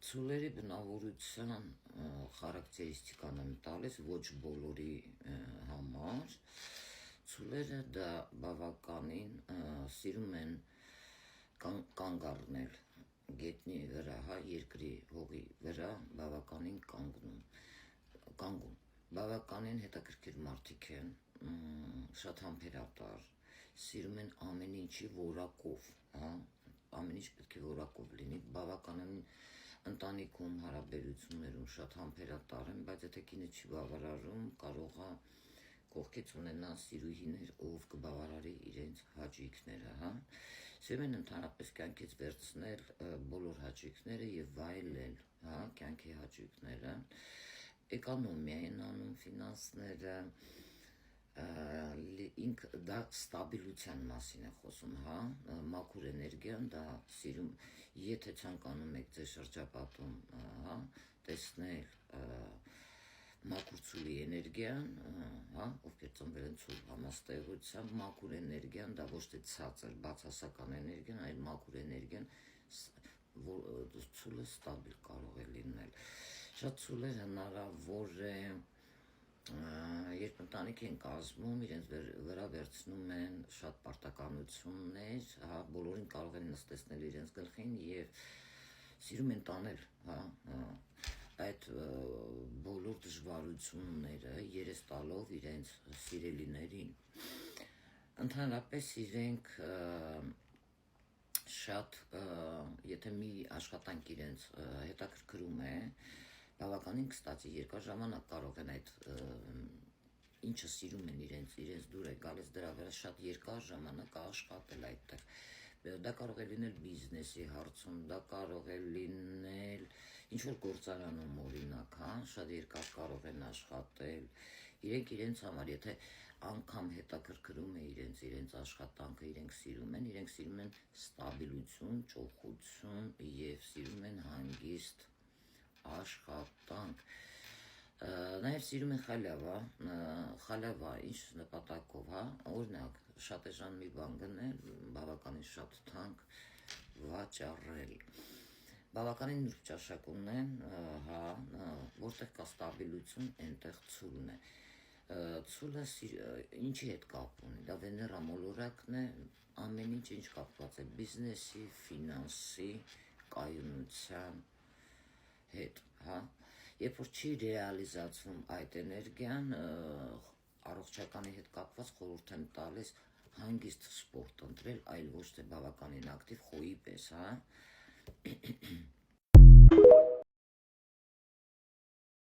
Ցուլերի բնավորության խարակտերիստիկան եմ տալիս ոչ բոլորի համար։ Ցուլերը դա բավականին սիրում են կանգ առնել գետնի վրա, երկրի հողի վրա բավականին կանգուն։ Բավականին հետաքրքիր մարդիկ են, շատ համբերատար, սիրում են ամեն ինչի որակով, ամեն ինչ պետք է որակով լինի, բավականին ընտանիքում հարաբերություններում շատ համբերատար են, բայց եթե կինը չի բավարարում, կարող է կողքից ունենա սիրուհիներ, ով կբավարարի իրենց հաճույքները, Սիրում են ընդհանրապես կյանքից վերցնել բոլոր հաճույքները եւ վայելել, կյանքի հաճույքները, էկոնոմիա են անում, ֆինանսները, դա ստաբիլության մասին է խոսում, մաքուր էներգիան, դա սիրում, եթե ցանկանում եք ձեր շրջապատում, տեսնել մաքուր ցուլի էներգիան, ովքեր ծնվել են ցուլ համաստեղությամբ, մաքուր էներգիան, դա ոչ թե ցածր, բացասական էներգիան, այլ մաքուր էներգիան, ցուլը ստաբիլ կարող է լինել։ Շատ ցուլեր հնարավոր է երբ ընտանիք են կազմում, իրենց վրա վերցնում են շատ պարտականություններ, բոլորին կարող են նստեցնել իրենց գլխին եւ սիրում են տանել, այդ բոլոր դժվարությունները երես տալով իրենց սիրելիներին։ Ընդհանրապես իրենք շատ, եթե մի աշխատանք իրենց հետաքրքրում է, բավականին կստացի երկար ժամանակ կարող են այդ ինչը սիրում են իրենց դուր է գալիս դրա վրա շատ երկար ժամանակ աշխատել այդտեղ։ Դա կարող է լինել բիզնեսի հարցում, դա կարող է լինել ինչ-որ գործարանում օրինակ, շատ երկար կարող են աշխատել, իրենք իրենց համար, եթե անգամ հետաքրքրում է իրենց աշխատանքը, իրենք սիրում են ստաբիլություն, ճոխություն եւ սիրում են հանգիստ աշխատանք։ Նաև սիրում են խալավա, ինչ նպատակով, օրինակ, շատեժան մի բան գնել, բավականին շատ թանկ վաճառել։ Բավականին նուրբ ճաշակ ունեն, որտեղ կա ստաբիլություն, այնտեղ ցուլն է։ Ցուլը ինչի հետ կապ ունի, դա Վեներա մոլորակն է, ամեն ինչ կապված է բիզնեսի, ֆինանսի, կայունության հետ, Երբ որ չի ռեալիզացվում այդ էներգիան, առողջականի հետ կապված խորհուրդ եմ տալիս հանգիստ սպորտ ընտրել, այլ ոչ թե բավականին ակտիվ խոյի պես,